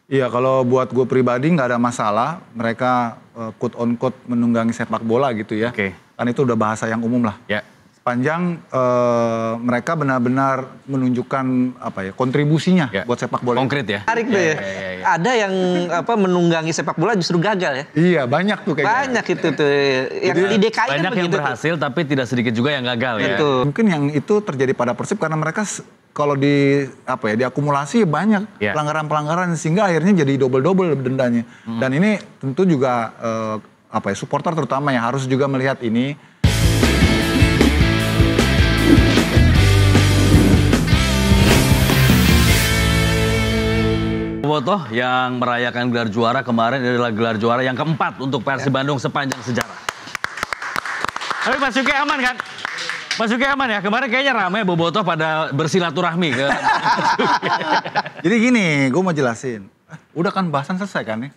Iya, kalau buat gue pribadi nggak ada masalah. Mereka quote on quote menunggangi sepak bola gitu ya. Oke. Kan itu udah bahasa yang umum lah. Ya. Sepanjang mereka benar-benar menunjukkan kontribusinya buat sepak bola. Konkret ya. Menarik tuh ya. Ada yang menunggangi sepak bola justru gagal ya. Iya, banyak tuh kayaknya. Banyak itu tuh. Yang di DKI kan Banyak yang berhasil tapi tidak sedikit juga yang gagal ya. Betul. Mungkin yang itu terjadi pada Persib karena mereka kalau diakumulasi banyak pelanggaran-pelanggaran sehingga akhirnya jadi double-double dendanya. Dan ini tentu juga supporter terutama yang harus juga melihat ini. Bobotoh yang merayakan gelar juara kemarin adalah gelar juara yang keempat untuk Persib Bandung sepanjang sejarah. Tapi Mas Yuki aman kan? Mas Yuki aman ya? Kemarin kayaknya ramai Bobotoh pada bersilaturahmi ke. Jadi gini, gue mau jelasin. Udah kan bahasan selesai kan nih?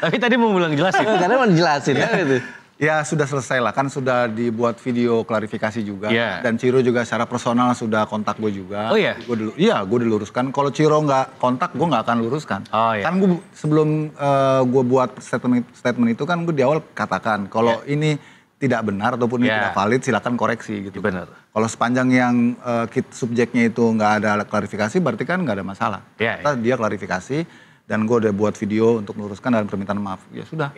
Tapi tadi mau bilang jelasin. Karena mau dijelasin ya gitu. Ya sudah selesai lah, kan sudah dibuat video klarifikasi juga. Dan Ciro juga secara personal sudah kontak gue juga. Oh iya? Gue diluruskan. Kalau Ciro nggak kontak, gue nggak akan luruskan. Oh iya. Kan gue sebelum gue buat statement itu kan gue di awal katakan. Kalau ini tidak benar ataupun ini tidak valid, silakan koreksi gitu. Benar. Kalau sepanjang yang subjeknya itu nggak ada klarifikasi, berarti kan nggak ada masalah. Dia klarifikasi dan gue udah buat video untuk meluruskan dan permintaan maaf. Ya sudah.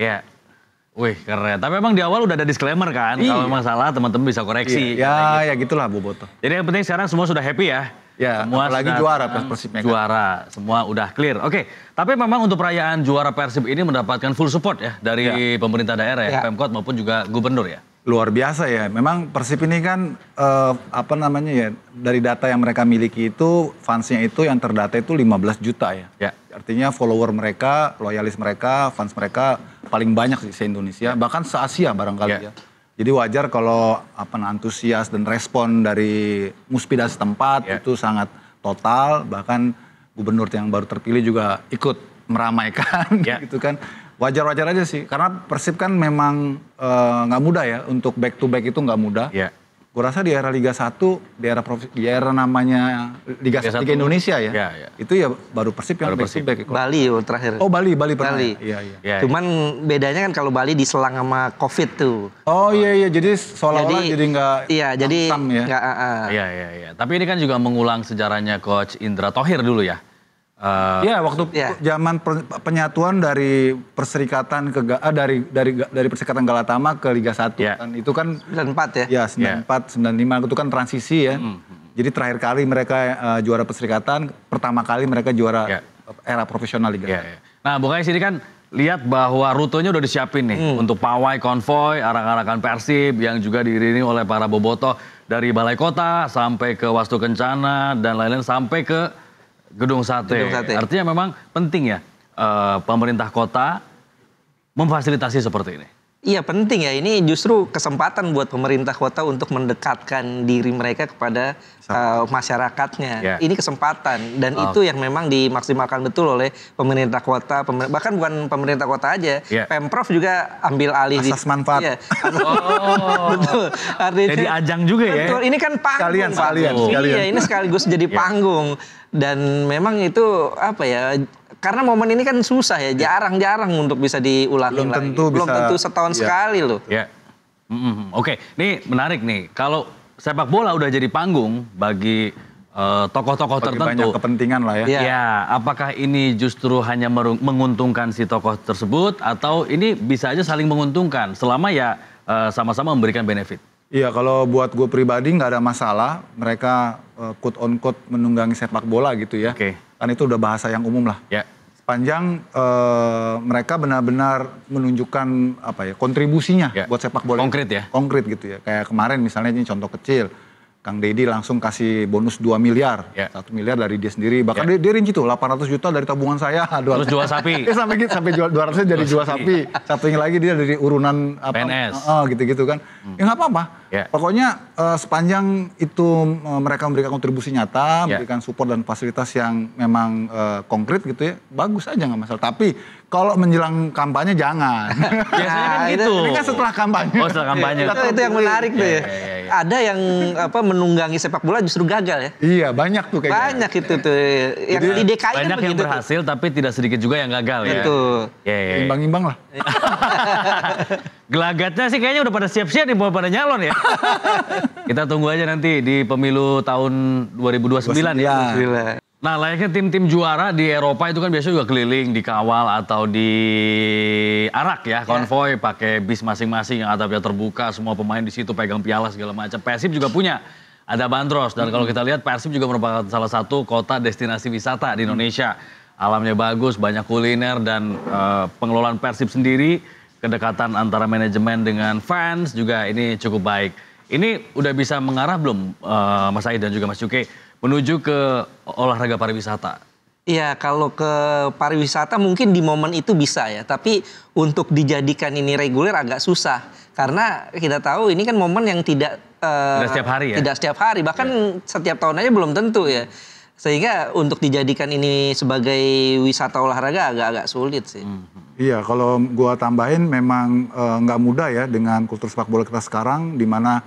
Wih keren, tapi memang di awal udah ada disclaimer kan, kalau memang salah teman-teman bisa koreksi. Ya gitulah Bobotoh. Jadi yang penting sekarang semua sudah happy ya. Semua apalagi juara Persibnya. Juara, semua udah clear. Oke, tapi memang untuk perayaan juara Persib ini mendapatkan full support ya dari pemerintah daerah ya, Pemkot maupun juga gubernur ya. Luar biasa ya, memang Persib ini kan dari data yang mereka miliki itu fansnya itu yang terdata itu 15 juta ya. Artinya follower mereka, loyalis mereka, fans mereka paling banyak di se-Indonesia, bahkan se-Asia barangkali ya. Jadi wajar kalau antusias dan respon dari muspida setempat itu sangat total, bahkan gubernur yang baru terpilih juga ikut meramaikan gitu kan. Wajar-wajar aja sih, karena Persib kan memang nggak mudah ya untuk back to back itu nggak mudah. Gue rasa di era Liga 1, di era namanya Liga 1 Indonesia ya. Itu ya baru Persib yang back to back. Bali terakhir. Oh Bali pernah. Bali. Iya. Cuman bedanya kan kalau Bali diselang sama COVID tuh. Oh iya, jadi seolah-olah jadi nggak. Iya, jadi nggak. Iya. Tapi ini kan juga mengulang sejarahnya Coach Indra Thohir dulu ya. Waktu zaman penyatuan dari Perserikatan dari Perserikatan Galatama ke Liga 1 kan itu kan 94 ya. 94 95 itu kan transisi ya. Jadi terakhir kali mereka juara Perserikatan, pertama kali mereka juara era profesional Liga 1. Nah, Bung Ais ini kan lihat bahwa rutenya udah disiapin nih untuk pawai konvoy arak-arakan Persib yang juga diiringi oleh para bobotoh dari Balai Kota sampai ke Wastu Kencana dan lain-lain sampai ke Gedung Sate. Artinya memang penting ya pemerintah kota memfasilitasi seperti ini. Iya penting ya, ini justru kesempatan buat pemerintah kota untuk mendekatkan diri mereka kepada masyarakatnya. Ini kesempatan dan itu yang memang dimaksimalkan betul oleh pemerintah kota, bahkan bukan pemerintah kota aja, Pemprov juga ambil alih asas manfaat. Betul. Artinya, jadi ajang juga ya. Betul, ini kan panggung. Sekalian. Iya, ini sekaligus jadi panggung dan memang itu karena momen ini kan susah ya, jarang-jarang untuk bisa diulangi lagi. Belum tentu setahun sekali loh. Oke, ini menarik nih. Kalau sepak bola udah jadi panggung bagi tokoh-tokoh tertentu. Banyak kepentingan lah ya. Apakah ini justru hanya menguntungkan si tokoh tersebut atau ini bisa aja saling menguntungkan selama sama-sama memberikan benefit? Iya, kalau buat gue pribadi nggak ada masalah. Mereka quote on quote menunggangi sepak bola gitu ya. Kan itu udah bahasa yang umum lah. Sepanjang mereka benar-benar menunjukkan kontribusinya buat sepak bola. Konkret ya? Konkret gitu ya. Kayak kemarin misalnya ini contoh kecil. Kang Deddy langsung kasih bonus 2 miliar. 1 miliar dari dia sendiri. Bahkan dia rinci tuh 800 juta dari tabungan saya. Terus jual sapi. sampai jual 200 jadi jual sapi. Satunya lagi dia dari urunan PNS. Gitu-gitu kan. Ya nggak apa-apa. Pokoknya sepanjang itu mereka memberikan kontribusi nyata, memberikan support dan fasilitas yang memang konkret gitu ya, bagus aja nggak masalah. Tapi kalau menjelang kampanye jangan. Biasanya kan gitu. Ini kan setelah kampanye. Oh setelah kampanye. Itu yang menarik tuh ya. ada yang menunggangi sepak bola justru gagal ya. Iya, banyak tuh kayaknya. Banyak itu tuh. Yang di DKI kan banyak yang berhasil tapi tidak sedikit juga yang gagal ya. Betul. Imbang-imbang lah. Gelagatnya sih kayaknya udah pada siap-siap nih mau pada nyalon ya. Kita tunggu aja nanti di pemilu tahun 2029 ya. Nah, layaknya tim-tim juara di Eropa itu kan biasanya juga keliling, dikawal atau diarak ya, konvoy pakai bis masing-masing yang atapnya terbuka, semua pemain di situ pegang piala segala macam. Persib juga punya, ada bandros, dan kalau kita lihat Persib juga merupakan salah satu kota destinasi wisata di Indonesia. Alamnya bagus, banyak kuliner dan pengelolaan Persib sendiri, kedekatan antara manajemen dengan fans juga ini cukup baik. Ini udah bisa mengarah belum Mas Said dan juga Mas Cuke menuju ke olahraga pariwisata? Iya, kalau ke pariwisata mungkin di momen itu bisa ya. Tapi untuk dijadikan ini reguler agak susah. Karena kita tahu ini kan momen yang tidak setiap hari ya? Tidak setiap hari, bahkan setiap tahun aja belum tentu ya. Sehingga untuk dijadikan ini sebagai wisata olahraga agak-agak sulit sih. Iya, kalau gua tambahin memang nggak mudah ya dengan kultur sepak bola kita sekarang, di mana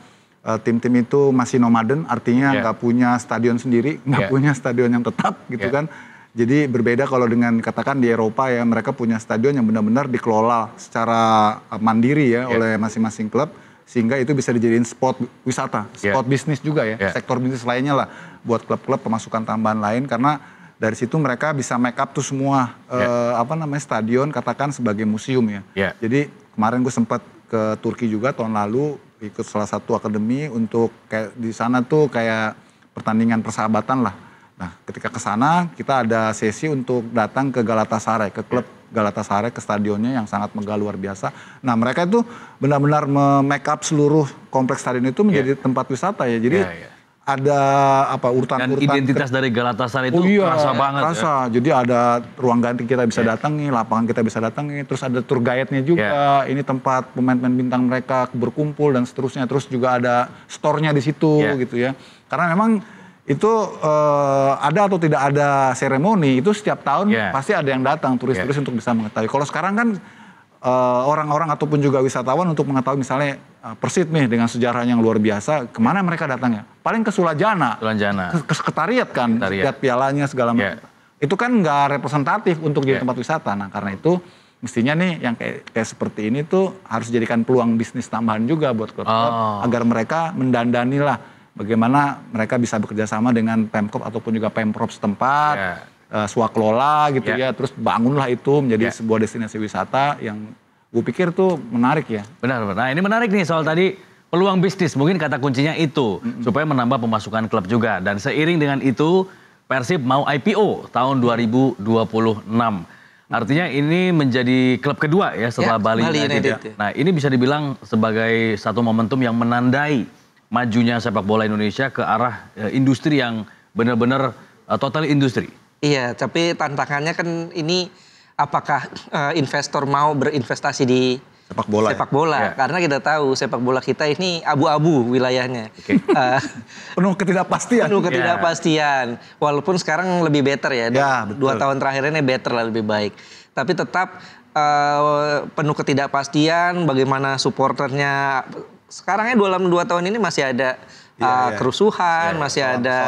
tim-tim itu masih nomaden, artinya nggak punya stadion sendiri, nggak punya stadion yang tetap gitu kan. Jadi berbeda kalau dengan katakan di Eropa ya, mereka punya stadion yang benar-benar dikelola secara mandiri ya oleh masing-masing klub, sehingga itu bisa dijadiin spot wisata, spot bisnis juga ya, sektor bisnis lainnya lah buat klub-klub pemasukan tambahan lain, karena dari situ mereka bisa make up tuh semua stadion katakan sebagai museum ya. Jadi kemarin gue sempat ke Turki juga tahun lalu, ikut salah satu akademi untuk kayak di sana tuh kayak pertandingan persahabatan lah. Nah, ketika ke sana kita ada sesi untuk datang ke Galatasaray, ke klub Galatasaray, ke stadionnya yang sangat megah luar biasa. Nah, mereka itu benar-benar make up seluruh kompleks stadion itu menjadi tempat wisata ya. Jadi ada urutan-urutan. Dan identitas dari Galatasaray itu terasa banget. Terasa. Ya. Jadi ada ruang ganti kita bisa datangi, lapangan kita bisa datangi, terus ada tour guide-nya juga. Ini tempat pemain-pemain bintang mereka berkumpul dan seterusnya. Terus juga ada store-nya di situ gitu ya. Karena memang itu ada atau tidak ada seremoni, itu setiap tahun pasti ada yang datang turis-turis untuk bisa mengetahui. Kalau sekarang kan orang-orang ataupun juga wisatawan untuk mengetahui misalnya Persib nih dengan sejarahnya yang luar biasa, kemana mereka datangnya? Paling ke Sulajana, ke sekretariat kan, lihat pialanya segala macam. Itu kan nggak representatif untuk jadi tempat wisata. Nah karena itu mestinya nih yang kayak seperti ini tuh harus dijadikan peluang bisnis tambahan juga buat klub-klub agar mereka mendandani lah bagaimana mereka bisa bekerja sama dengan Pemkop ataupun juga Pemprov setempat, swaklola gitu ya, terus bangunlah itu menjadi sebuah destinasi wisata yang gue pikir tuh menarik ya. Benar. Nah ini menarik nih soal tadi peluang bisnis, mungkin kata kuncinya itu supaya menambah pemasukan klub juga. Dan seiring dengan itu Persib mau IPO tahun 2026. Artinya ini menjadi klub kedua ya setelah Bali United. Nah ini bisa dibilang sebagai satu momentum yang menandai majunya sepak bola Indonesia ke arah industri yang benar-benar total industri. Iya, tapi tantangannya kan ini apakah investor mau berinvestasi di sepak bola. Karena kita tahu sepak bola kita ini abu-abu wilayahnya. Penuh ketidakpastian. Walaupun sekarang lebih better ya. 2 tahun terakhir ini better lah, lebih baik. Tapi tetap penuh ketidakpastian, bagaimana supporternya. Sekarangnya dalam 2 tahun ini masih ada kerusuhan, masih ada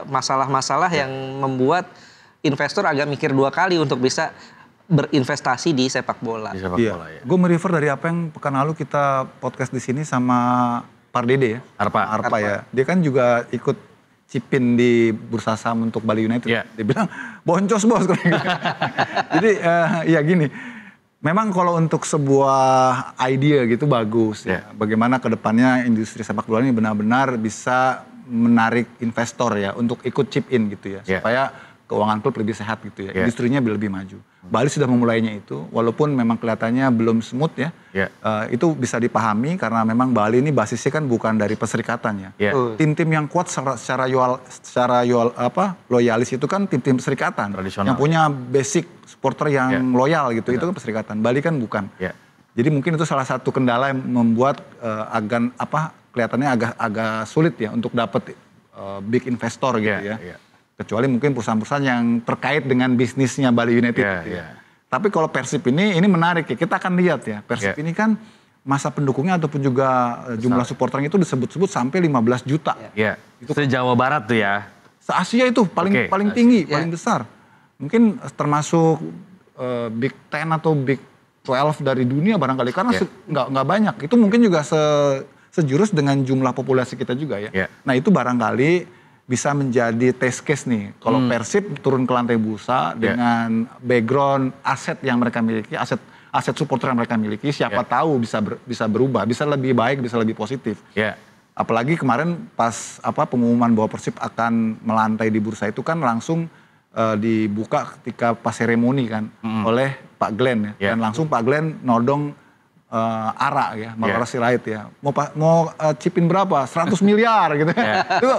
masalah-masalah yang membuat investor agak mikir 2 kali untuk bisa berinvestasi di sepak bola. Gue merefer dari apa yang pekan lalu kita podcast di sini sama Pardede ya. Arpa ya. Dia kan juga ikut cipin di bursa saham untuk Bali United. Dia bilang boncos bos. Jadi ya gini. Memang kalau untuk sebuah ide gitu bagus ya. Bagaimana kedepannya industri sepak bola ini benar-benar bisa menarik investor ya untuk ikut chip in gitu ya. Supaya keuangan klub lebih sehat gitu ya. Industrinya lebih maju. Bali sudah memulainya itu, walaupun memang kelihatannya belum smooth ya. Itu bisa dipahami karena memang Bali ini basisnya kan bukan dari perserikatan ya. Tim-tim yang kuat secara loyalis itu kan tim-tim perserikatan. Tradisional. Yang punya basic supporter yang loyal gitu, itu kan perserikatan. Bali kan bukan. Jadi mungkin itu salah satu kendala yang membuat kelihatannya agak sulit ya untuk dapat big investor gitu ya. Kecuali mungkin perusahaan-perusahaan yang terkait dengan bisnisnya Bali United. Tapi kalau Persib ini menarik ya, kita akan lihat ya. Persib ini kan masa pendukungnya ataupun juga jumlah supporternya itu disebut-sebut sampai 15 juta. Iya. Itu se-Jawa Barat tuh ya. Se-Asia itu paling tinggi, paling besar. Mungkin termasuk Big Ten atau Big 12 dari dunia barangkali karena nggak banyak. Itu mungkin juga sejurus dengan jumlah populasi kita juga ya. Nah itu barangkali bisa menjadi test case nih. Kalau Persib turun ke lantai bursa dengan background aset yang mereka miliki, aset supporter yang mereka miliki, siapa tahu bisa berubah, bisa lebih baik, bisa lebih positif. Apalagi kemarin pas pengumuman bahwa Persib akan melantai di bursa itu kan langsung dibuka ketika pas seremoni kan oleh Pak Glenn ya. Dan langsung Pak Glenn nodong ARA ya, Malwara Sirait ya. Mau chipin berapa? 100 miliar gitu ya. Itu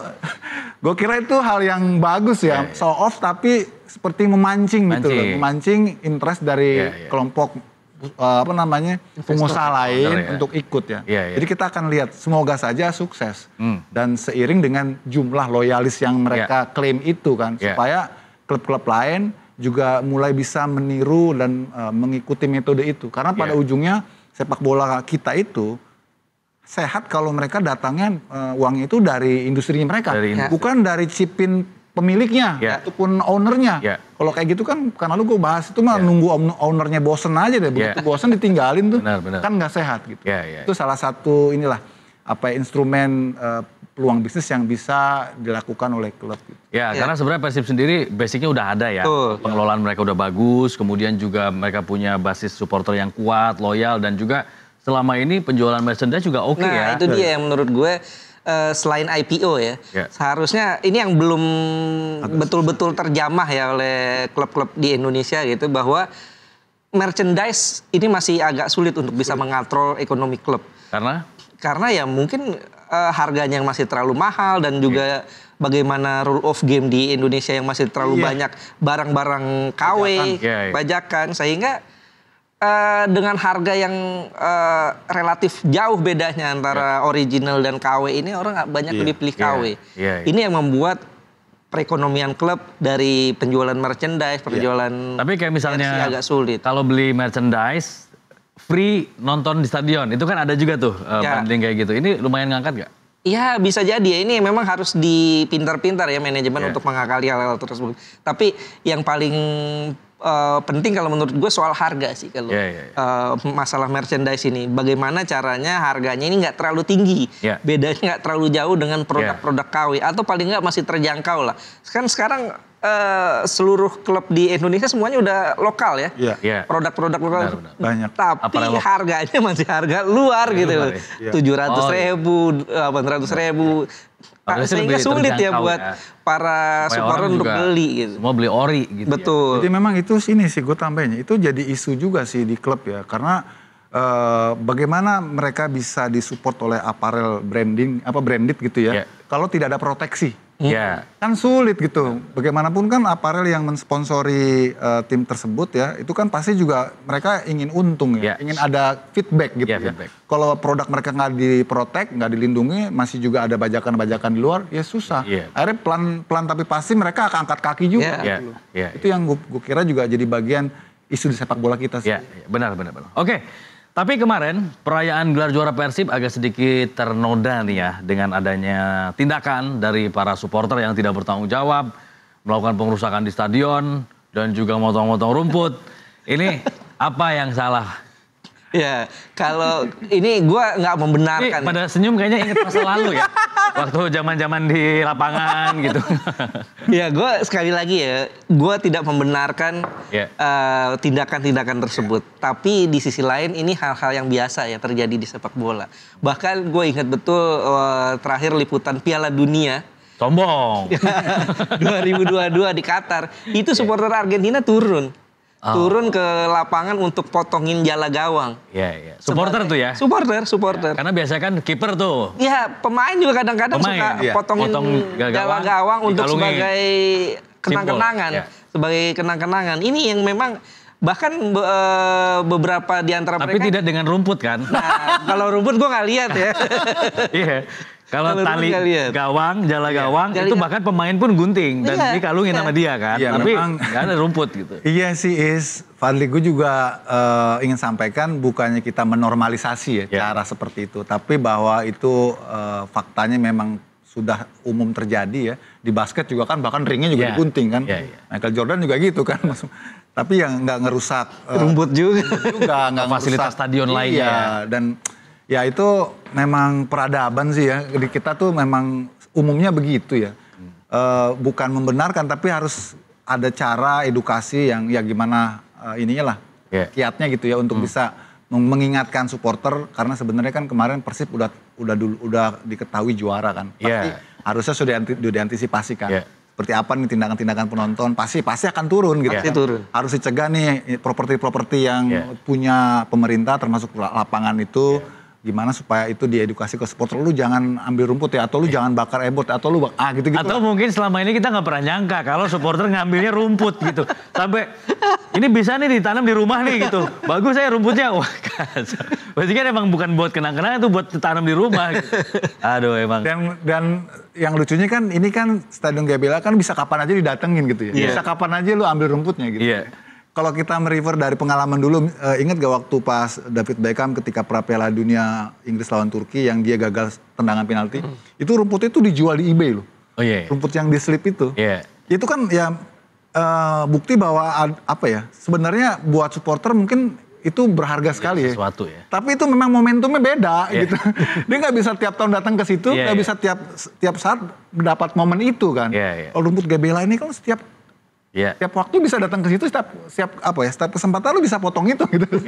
gue kira itu hal yang bagus ya, show off tapi seperti memancing gitu loh, memancing interest dari kelompok pengusaha lain untuk ikut ya. Jadi kita akan lihat, semoga saja sukses dan seiring dengan jumlah loyalis yang mereka klaim itu kan, supaya klub-klub lain juga mulai bisa meniru dan mengikuti metode itu. Karena pada ujungnya sepak bola kita itu sehat kalau mereka datangnya uangnya itu dari industrinya mereka, bukan dari chipin pemiliknya ataupun ownernya. Kalau kayak gitu kan lalu gue bahas itu mah nunggu ownernya bosen aja deh, begitu bosen ditinggalin tuh kan nggak sehat gitu. Itu salah satu instrumen peluang bisnis yang bisa dilakukan oleh klub. Karena sebenarnya Persib sendiri basicnya udah ada ya, pengelolaan mereka udah bagus, kemudian juga mereka punya basis supporter yang kuat, loyal, dan juga selama ini penjualan merchandise juga oke ya. Nah itu dia yang menurut gue selain IPO ya, seharusnya ini yang belum betul-betul terjamah ya oleh klub-klub di Indonesia gitu, bahwa merchandise ini masih agak sulit untuk bisa mengatrol ekonomi klub. Karena ya mungkin harganya yang masih terlalu mahal dan juga bagaimana rule of game di Indonesia yang masih terlalu banyak barang-barang KW, bajakan, sehingga dengan harga yang relatif jauh bedanya antara original dan KW ini, orang banyak lebih pilih KW. Ini yang membuat perekonomian klub dari penjualan merchandise, penjualan tapi kayak misalnya agak sulit. Kalau beli merchandise free nonton di stadion, itu kan ada juga tuh bundling kayak gitu. Ini lumayan ngangkat gak? Ya bisa jadi ya, ini memang harus dipintar-pintar ya manajemen untuk mengakali hal-hal tersebut. Tapi yang paling penting kalau menurut gue soal harga sih kalau masalah merchandise ini. Bagaimana caranya harganya ini nggak terlalu tinggi, bedanya nggak terlalu jauh dengan produk-produk KW, atau paling nggak masih terjangkau lah. Kan sekarang seluruh klub di Indonesia semuanya udah lokal ya, produk-produk lokal banyak. Tapi harganya masih harga luar gitu loh, 700.000, 800.000. Sehingga sulit ya buat para supporter untuk beli gitu. Semua beli ori gitu. Betul. Jadi memang itu sini sih gue tambahinnya, itu jadi isu juga sih di klub ya, karena bagaimana mereka bisa disupport oleh apparel branded gitu ya, kalau tidak ada proteksi. Kan sulit gitu. Bagaimanapun kan apparel yang mensponsori tim tersebut ya, itu kan pasti juga mereka ingin untung ya, ingin ada feedback gitu ya. Kalau produk mereka nggak diprotek, nggak dilindungi, masih juga ada bajakan-bajakan di luar, ya susah. Akhirnya pelan-pelan tapi pasti mereka akan angkat kaki juga. Gitu. Itu yang gue kira juga jadi bagian isu di sepak bola kita sih. Benar. Oke. Tapi kemarin perayaan gelar juara Persib agak sedikit ternoda nih ya, dengan adanya tindakan dari para supporter yang tidak bertanggung jawab, melakukan pengerusakan di stadion dan juga motong-motong rumput. Ini apa yang salah? Ya, kalau ini gue nggak membenarkan. Ini pada senyum kayaknya inget masa lalu ya, waktu zaman-zaman di lapangan gitu. Ya, gue sekali lagi ya, gue tidak membenarkan tindakan-tindakan tersebut. Tapi di sisi lain ini hal-hal yang biasa ya terjadi di sepak bola. Bahkan gue ingat betul terakhir liputan Piala Dunia. Sombong. 2022 di Qatar, itu supporter Argentina turun ke lapangan untuk potongin jala gawang. Supporter tuh ya? Supporter. Karena biasanya kan kiper tuh. Ya, pemain juga kadang-kadang suka potongin jala gawang untuk sebagai kenang-kenangan. Sebagai kenang-kenangan. Ini yang memang bahkan beberapa di antara mereka. Tapi tidak dengan rumput kan? Nah, kalau rumput gue nggak lihat ya. Kalau tali gawang, jala gawang, itu bahkan pemain pun gunting. Dan dikalungin sama dia kan. Tapi nggak ada rumput gitu. Iya sih Fadli, gue juga ingin sampaikan bukannya kita menormalisasi cara seperti itu. Tapi bahwa itu faktanya memang sudah umum terjadi ya. Di basket juga kan bahkan ringnya juga digunting kan. Michael Jordan juga gitu kan. Tapi yang nggak ngerusak rumput juga nggak fasilitas stadion lainnya. Dan ya itu memang peradaban sih ya. Di kita tuh memang umumnya begitu ya. Bukan membenarkan tapi harus ada cara edukasi yang ya gimana ininya lah kiatnya gitu ya untuk bisa mengingatkan supporter karena sebenarnya kan kemarin Persib udah diketahui juara kan. Pasti harusnya sudah diantisipasi kan. Seperti apa nih tindakan-tindakan penonton pasti akan turun gitu. Turun. Harus dicegah nih properti-properti yang punya pemerintah termasuk lapangan itu gimana supaya itu diedukasi ke supporter, lu jangan ambil rumput ya, atau lu jangan bakar ebot, atau lu gitu-gitu. Atau mungkin selama ini kita nggak pernah nyangka kalau supporter ngambilnya rumput gitu. Sampai ini bisa nih ditanam di rumah nih gitu. Bagus ya rumputnya. Wah, berarti kan emang bukan buat kenang-kenang, itu buat ditanam di rumah gitu. Aduh emang. Dan yang lucunya kan ini kan Stadion GBLA kan bisa kapan aja didatengin gitu ya. Bisa kapan aja lu ambil rumputnya gitu. Kalau kita merefer dari pengalaman dulu, ingat gak waktu pas David Beckham ketika pra-Piala Dunia Inggris lawan Turki yang dia gagal tendangan penalti, itu rumputnya itu dijual di eBay loh. Rumput yang di-slip itu. Itu kan ya bukti bahwa sebenarnya buat supporter mungkin itu berharga sekali ya. Sesuatu ya. Tapi itu memang momentumnya beda gitu. Dia nggak bisa tiap tahun datang ke situ, nggak bisa tiap saat mendapat momen itu kan. Kalau rumput GBLA ini kan setiap waktu bisa datang ke situ, setiap kesempatan lu bisa potong itu gitu.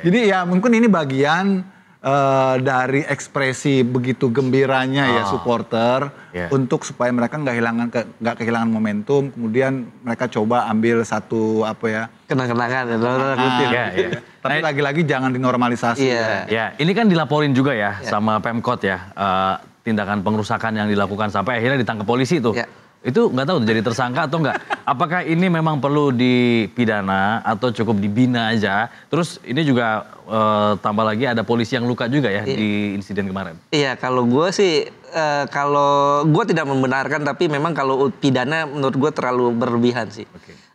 Jadi ya mungkin ini bagian dari ekspresi begitu gembiranya ya supporter untuk supaya mereka nggak kehilangan momentum, kemudian mereka coba ambil satu kenang-kenangan rutin. Tapi lagi-lagi jangan dinormalisasi. Ini kan dilaporin juga ya sama Pemkot ya, tindakan pengerusakan yang dilakukan sampai akhirnya ditangkap polisi tuh. Itu nggak tahu jadi tersangka atau nggak. Apakah ini memang perlu dipidana atau cukup dibina aja? Terus ini juga tambah lagi ada polisi yang luka juga ya di insiden kemarin. Iya, kalau gue sih, kalau gue tidak membenarkan, tapi memang kalau pidana menurut gue terlalu berlebihan sih.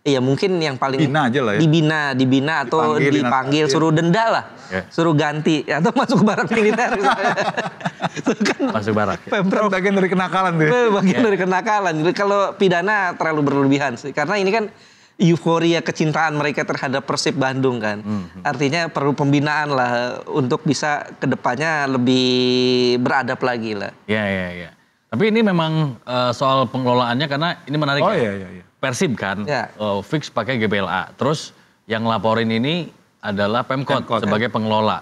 Iya, mungkin yang paling bina aja lah ya. Dibina atau dipanggil suruh denda lah. Suruh ganti atau masuk barak militer. Kan masuk barak. Pemprov bagian dari kenakalan tuh. Bagian dari kenakalan. Jadi kalau pidana terlalu berlebihan sih. Karena ini kan euforia kecintaan mereka terhadap Persib Bandung kan. Artinya perlu pembinaan lah untuk bisa kedepannya lebih beradab lagi lah. Iya. Tapi ini memang soal pengelolaannya karena ini menarik. Persib kan fix pakai GBLA. Terus yang laporin ini adalah Pemkot sebagai pengelola.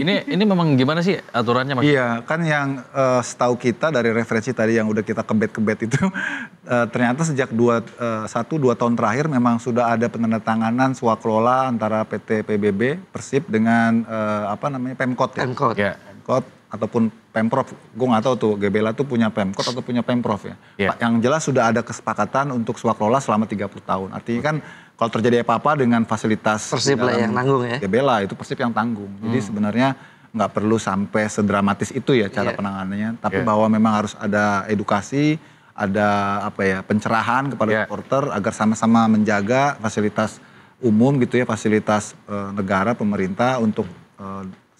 Ini memang gimana sih aturannya Mas? Iya, kan yang setahu kita dari referensi tadi yang udah kita kebet-kebet itu ternyata sejak 1-2 tahun terakhir memang sudah ada penandatanganan swakelola antara PT PBB Persib dengan Pemkot ya. Pemkot ataupun Pemprov. Gue nggak tahu tuh GBLA tuh punya Pemkot atau punya Pemprov ya. Yang jelas sudah ada kesepakatan untuk swakelola selama 30 tahun. Artinya kan kalau terjadi apa-apa dengan fasilitas Persib lah yang tanggung ya. GBLA itu Persib yang tanggung. Jadi sebenarnya nggak perlu sampai sedramatis itu ya cara penanganannya. Tapi bahwa memang harus ada edukasi, ada pencerahan kepada supporter agar sama-sama menjaga fasilitas umum gitu ya, fasilitas negara, pemerintah untuk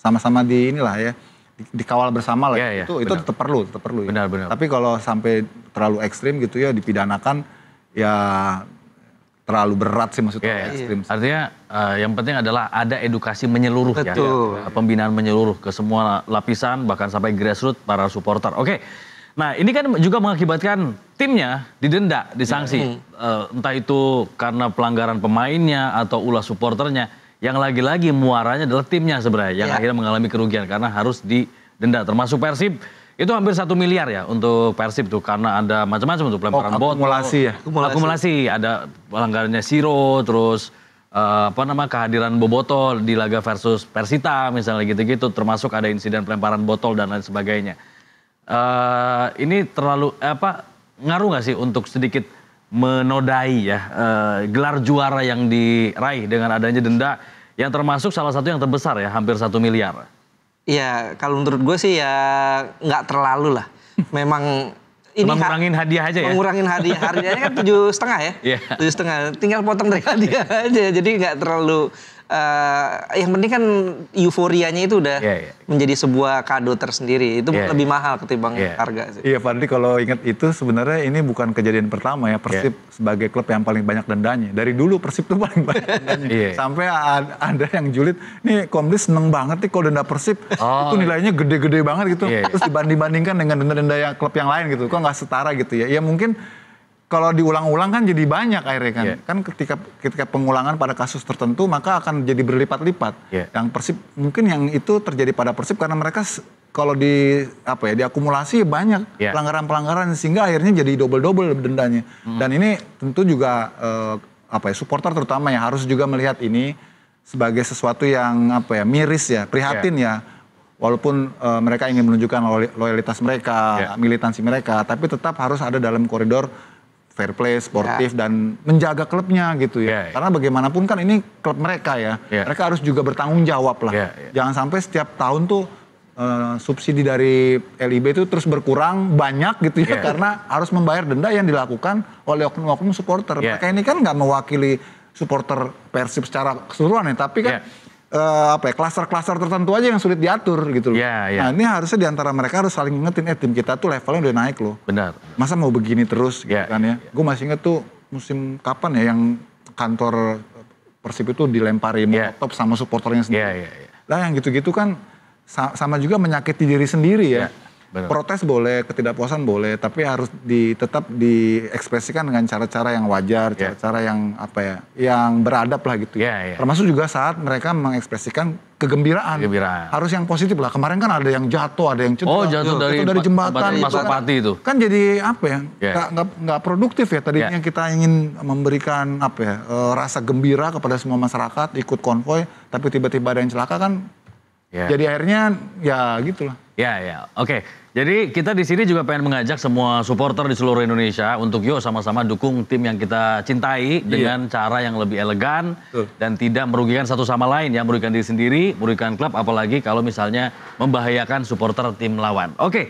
sama-sama dikawal bersama lah. Itu tetap perlu ya. Benar. Tapi kalau sampai terlalu ekstrim gitu ya dipidanakan ya terlalu berat sih maksudnya ekstrim. Artinya yang penting adalah ada edukasi menyeluruh ya. Pembinaan menyeluruh ke semua lapisan bahkan sampai grassroots para supporter. Oke. Nah, ini kan juga mengakibatkan timnya didenda, disanksi. Entah itu karena pelanggaran pemainnya atau ulah supporternya. Yang lagi-lagi muaranya adalah timnya sebenarnya yang akhirnya mengalami kerugian karena harus didenda. Termasuk Persib itu hampir 1 miliar ya untuk Persib tuh karena ada macam-macam untuk pelemparan botol. Akumulasi. Ada pelanggarannya Siro, terus kehadiran Boboto di laga versus Persita misalnya gitu-gitu. Termasuk ada insiden pelemparan botol dan lain sebagainya. Ini terlalu ngaruh nggak sih untuk sedikit menodai ya gelar juara yang diraih dengan adanya denda yang termasuk salah satu yang terbesar ya hampir 1 miliar. Iya, kalau menurut gue sih ya nggak terlalu lah. memang ini ngurangin hadiah aja ya? Ngurangin hadiah, harganya kan 7,5 ya? Iya. 7,5, tinggal potong dari hadiah aja, jadi nggak terlalu, yang penting kan euforianya itu udah menjadi sebuah kado tersendiri, itu lebih mahal ketimbang harga sih. Iya Fadli, kalau ingat itu sebenarnya ini bukan kejadian pertama ya, Persib sebagai klub yang paling banyak dendanya. Dari dulu Persib tuh paling banyak dendanya. Sampai ada yang julid, nih Komdis seneng banget nih kalau denda Persib, itu nilainya gede-gede banget gitu. Terus dibanding-bandingkan dengan denda-denda yang klub yang lain gitu, kok nggak setara gitu ya. Ya mungkin kalau diulang-ulang kan jadi banyak akhirnya kan. Kan ketika pengulangan pada kasus tertentu maka akan jadi berlipat-lipat. Yang Persib mungkin yang itu terjadi pada Persib karena mereka kalau diakumulasi banyak pelanggaran-pelanggaran sehingga akhirnya jadi double-double dendanya. Dan ini tentu juga supporter terutama yang harus juga melihat ini sebagai sesuatu yang miris ya, prihatin ya. Walaupun mereka ingin menunjukkan loyalitas mereka, militansi mereka, tapi tetap harus ada dalam koridor fair play, sportif, dan menjaga klubnya gitu ya. Karena bagaimanapun kan ini klub mereka ya. Mereka harus juga bertanggung jawab lah. Jangan sampai setiap tahun tuh subsidi dari LIB itu terus berkurang banyak gitu ya. Karena harus membayar denda yang dilakukan oleh oknum-oknum supporter. Mereka ini kan nggak mewakili supporter Persib secara keseluruhan ya. Tapi kan klaster-klaster tertentu aja yang sulit diatur gitu loh. Nah ini harusnya diantara mereka harus saling ngingetin, tim kita tuh levelnya udah naik loh. Benar. Masa mau begini terus gitu kan ya. Gue masih inget tuh musim kapan ya yang kantor Persib itu dilempari molotov sama supporternya sendiri. Lah yang gitu-gitu kan sama juga menyakiti diri sendiri ya. Protes boleh, ketidakpuasan boleh, tapi harus tetap diekspresikan dengan cara-cara yang wajar, cara-cara yang yang beradab lah gitu. Termasuk juga saat mereka mengekspresikan kegembiraan. Harus yang positif lah. Kemarin kan ada yang jatuh, ada yang cedera. Jatuh dari jembatan. Masuk Pati itu. Kan jadi nggak produktif ya. Tadinya kita ingin memberikan rasa gembira kepada semua masyarakat, ikut konvoy, tapi tiba-tiba ada yang celaka kan. Jadi akhirnya ya gitulah. Oke. Jadi kita di sini juga pengen mengajak semua supporter di seluruh Indonesia untuk yuk sama-sama dukung tim yang kita cintai dengan cara yang lebih elegan dan tidak merugikan satu sama lain, yang merugikan diri sendiri, merugikan klub, apalagi kalau misalnya membahayakan supporter tim lawan. Oke.